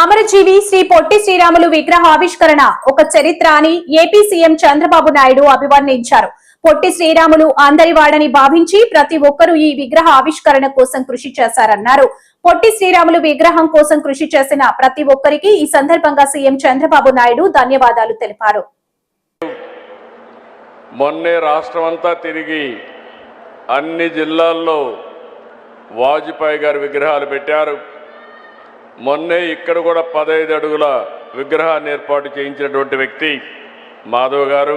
అమరజీవి శ్రీ పొట్టి శ్రీరాములు విగ్రహ ఆవిష్కరణ ఒక చరిత్ర అని ఏపీ సీఎం చంద్రబాబు నాయుడు అభివర్ణించారు. పొట్టి శ్రీరాములు అందరివాడని భావించి ప్రతి ఒక్కరూ ఈ విగ్రహ ఆవిష్కరణ కోసం కృషి చేశారన్నారు. పొట్టి శ్రీరాములు విగ్రహం కోసం కృషి చేసిన ప్రతి ఒక్కరికి ఈ సందర్భంగా సీఎం చంద్రబాబు నాయుడు ధన్యవాదాలు తెలిపారు. మొన్నే రాష్ట్రమంతా తిరిగి అన్ని జిల్లాల్లో వాజ్పేయి గారి విగ్రహాలు పెట్టారు. మొన్నే ఇక్కడ కూడా 15 అడుగుల విగ్రహాన్ని ఏర్పాటు చేయించినటువంటి వ్యక్తి మాధవ్ గారు.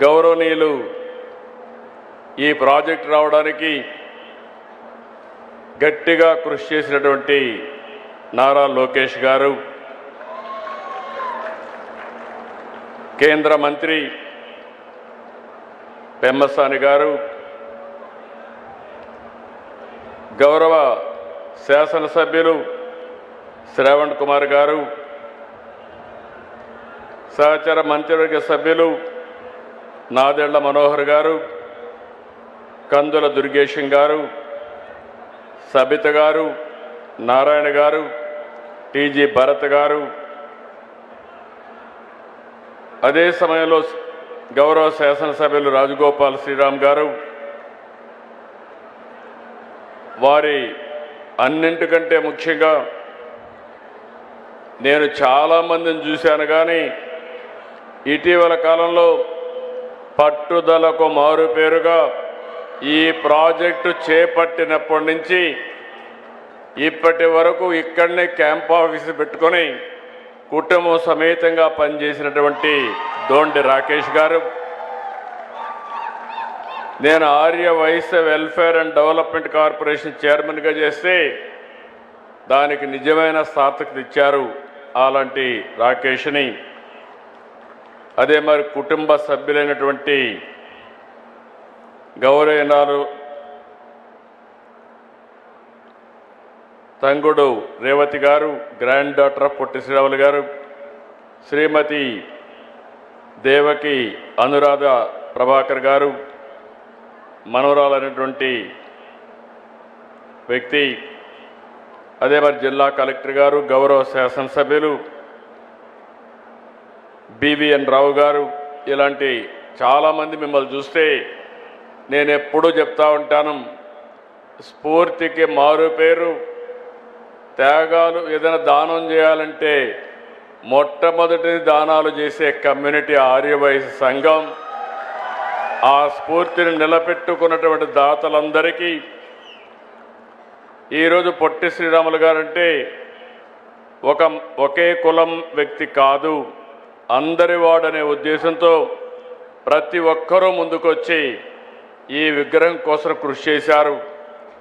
గౌరవనీయులు ఈ ప్రాజెక్ట్ రావడానికి గట్టిగా కృషి చేసినటువంటి నారా లోకేష్ గారు, కేంద్ర మంత్రి పెమ్మసాని గారు, గౌరవ శాసనసభ్యులు శ్రావణ్ కుమార్ గారు, సహచర మంత్రివర్గ సభ్యులు నాదెళ్ల మనోహర్ గారు, కందుల దుర్గేశం గారు, సబిత గారు, నారాయణ గారు, టీజీ భరత్ గారు, అదే సమయంలో గౌరవ శాసనసభ్యులు రాజగోపాల్ శ్రీరామ్ గారు, వారి అన్నింటికంటే ముఖ్యంగా నేను చాలామందిని చూశాను, కానీ ఇటీవల కాలంలో పట్టుదలకు మారుపేరుగా ఈ ప్రాజెక్టు చేపట్టినప్పటి నుంచి ఇప్పటి వరకు ఇక్కడనే క్యాంప్ ఆఫీసు పెట్టుకొని కుటుంబం సమేతంగా పనిచేసినటువంటి దోండి రాకేష్ గారు, నేను Arya Vysya welfare and development corporation చైర్మన్గా చేస్తే దానికి నిజమైన సార్థకత ఇచ్చారు అలాంటి రాకేష్ని. అదే మరి కుటుంబ సభ్యులైనటువంటి గౌరవనీయులు తంగుడు రేవతి గారు, grand daughter of Potti Sriramulu గారు, శ్రీమతి దేవకి అనురాధ ప్రభాకర్ గారు, మనవరాలైనటువంటి వ్యక్తి, అదే మరి జిల్లా కలెక్టర్ గారు, గౌరవ శాసనసభ్యులు బివిఎన్ రావు గారు, ఇలాంటి చాలామంది మిమ్మల్ని చూస్తే నేను ఎప్పుడూ చెప్తా ఉంటాను, స్ఫూర్తికి మారు పేరు త్యాగాలు. ఏదైనా దానం చేయాలంటే మొట్టమొదటి దానాలు చేసే కమ్యూనిటీ ఆర్యవైశ్య సంఘం. ఆ స్ఫూర్తిని నిలబెట్టుకున్నటువంటి దాతలందరికీ ఈరోజు పొట్టి శ్రీరాములు గారంటే ఒకే కులం వ్యక్తి కాదు, అందరి వాడనే ఉద్దేశంతో ప్రతి ఒక్కరూ ముందుకొచ్చి ఈ విగ్రహం కోసం కృషి చేశారు.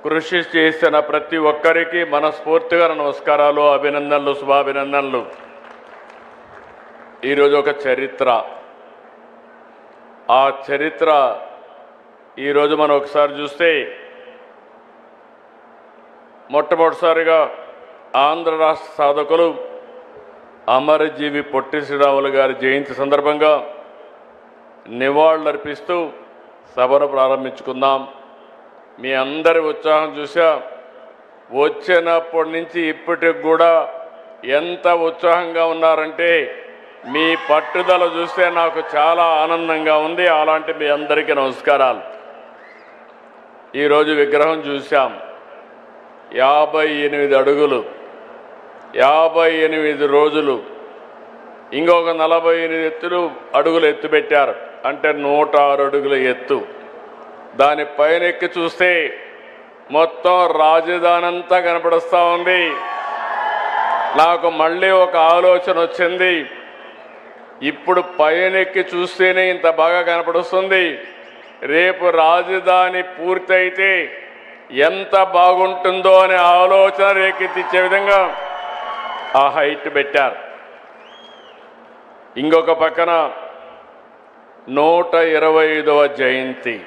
కృషి చేసిన ప్రతి ఒక్కరికి మనస్ఫూర్తిగా నమస్కారాలు, అభినందనలు, శుభాభినందనలు. ఈరోజు ఒక చరిత్ర, ఆ చరిత్ర ఈరోజు మనం ఒకసారి చూస్తే మొట్టమొదటిసారిగా ఆంధ్ర రాష్ట్ర సాధకులు అమరజీవి పొట్టి శ్రీరాములు గారి జయంతి సందర్భంగా నివాళులర్పిస్తూ సభను ప్రారంభించుకుందాం. మీ అందరి ఉత్సాహం చూసా, వచ్చినప్పటి నుంచి ఇప్పటికి కూడా ఎంత ఉత్సాహంగా ఉన్నారంటే మీ పట్టుదల చూస్తే నాకు చాలా ఆనందంగా ఉంది. అలాంటి మీ అందరికీ నమస్కారాలు. ఈరోజు విగ్రహం చూసాం, 58 అడుగులు, 58 రోజులు, ఇంకొక 48 అడుగులు ఎత్తు పెట్టారు, అంటే 106 అడుగుల ఎత్తు. దానిపైన ఎక్కి చూస్తే మొత్తం రాజధాని అంతా కనపడుస్తూ ఉంది. నాకు మళ్ళీ ఒక ఆలోచన వచ్చింది, ఇప్పుడు పైనెక్కి చూస్తేనే ఇంత బాగా కనపడుస్తుంది, రేపు రాజధాని పూర్తయితే ఎంత బాగుంటుందో అనే ఆలోచన రేకెత్తిచ్చే విధంగా ఆ హైట్ పెట్టారు. ఇంకొక పక్కన 125వ జయంతి,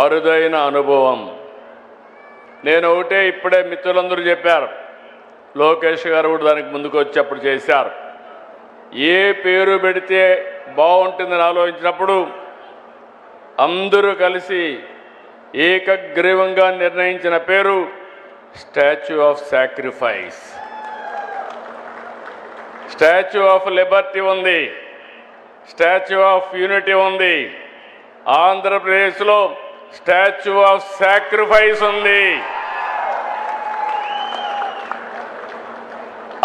అరుదైన అనుభవం. నేను ఒకటే, ఇప్పుడే మిత్రులందరూ చెప్పారు, లోకేష్ గారు కూడా దానికి ముందుకు వచ్చి అప్పుడు చేశారు. ఏ పేరు పెడితే బాగుంటుందని ఆలోచించినప్పుడు అందరూ కలిసి ఏకగ్రీవంగా నిర్ణయించిన పేరు statue of sacrifice, statue of Liberty ఉంది, స్టాచ్యూ ఆఫ్ యూనిటీ ఉంది. ఆంధ్రప్రదేశ్లో స్టాచ్యూ ఆఫ్ సాక్రిఫైస్ ఉంది.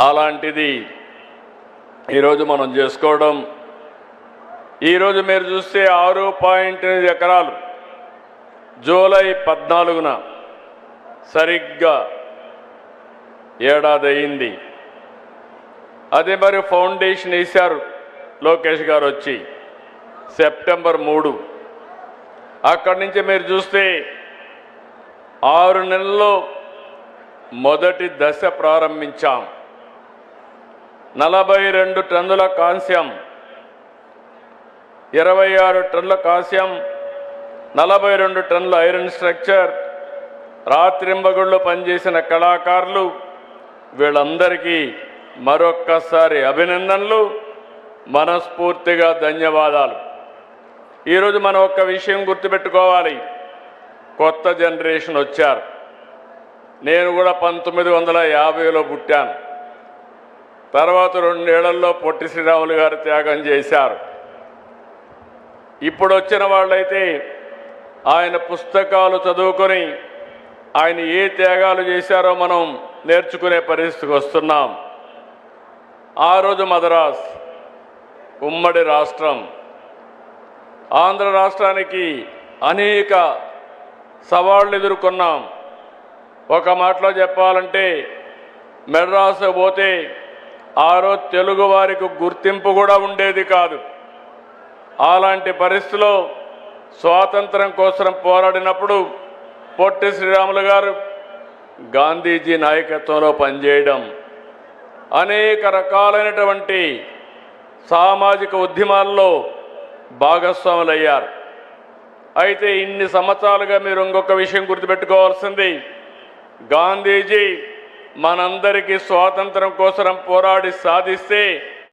అలాంటిది ఈరోజు మనం చేసుకోవడం. ఈరోజు మీరు చూస్తే 6.8 ఎకరాలు జూలై 14న సరిగ్గా ఏడాది అయింది. అదే మరి ఫౌండేషన్ వేశారు లోకేష్ గారు వచ్చి సెప్టెంబర్ 3. అక్కడి నుంచి మీరు చూస్తే 6 నెలల్లో మొదటి దశ ప్రారంభించాం. 42 టన్నుల కాంస్యం, 26 టన్నుల కాంస్యం, 42 టన్నుల ఐరన్ స్ట్రక్చర్, రాత్రింబగుళ్ళు పనిచేసిన కళాకారులు, వీళ్ళందరికీ మరొక్కసారి అభినందనలు, మనస్ఫూర్తిగా ధన్యవాదాలు. ఈరోజు మనం ఒక్క విషయం గుర్తుపెట్టుకోవాలి. కొత్త జనరేషన్ వచ్చారు. నేను కూడా 1950లో పుట్టాను. తర్వాత 2 ఏళ్లలో పొట్టి శ్రీరాములు గారు త్యాగం చేశారు. ఇప్పుడు వచ్చిన వాళ్ళైతే ఆయన పుస్తకాలు చదువుకొని ఆయన ఏ త్యాగాలు చేశారో మనం నేర్చుకునే పరిస్థితికి వస్తున్నాం. ఆ రోజు మద్రాస్ ఉమ్మడి రాష్ట్రం. ఆంధ్ర రాష్ట్రానికి అనేక సవాళ్లు ఎదుర్కొన్నాం. ఒక మాటలో చెప్పాలంటే మెడ్రాసు పోతే ఆ రోజు తెలుగు వారికి గుర్తింపు కూడా ఉండేది కాదు. అలాంటి పరిస్థితిలో స్వాతంత్రం కోసం పోరాడినప్పుడు పొట్టి శ్రీరాములు గారు గాంధీజీ నాయకత్వంలో పనిచేయడం, అనేక రకాలైనటువంటి సామాజిక ఉద్యమాల్లో భాగస్వాములయ్యారు. అయితే ఇన్ని సంవత్సరాలుగా మీరు ఇంకొక విషయం గుర్తుపెట్టుకోవాల్సింది, గాంధీజీ మనందరికీ స్వాతంత్రం కోసం పోరాడి సాధిస్తే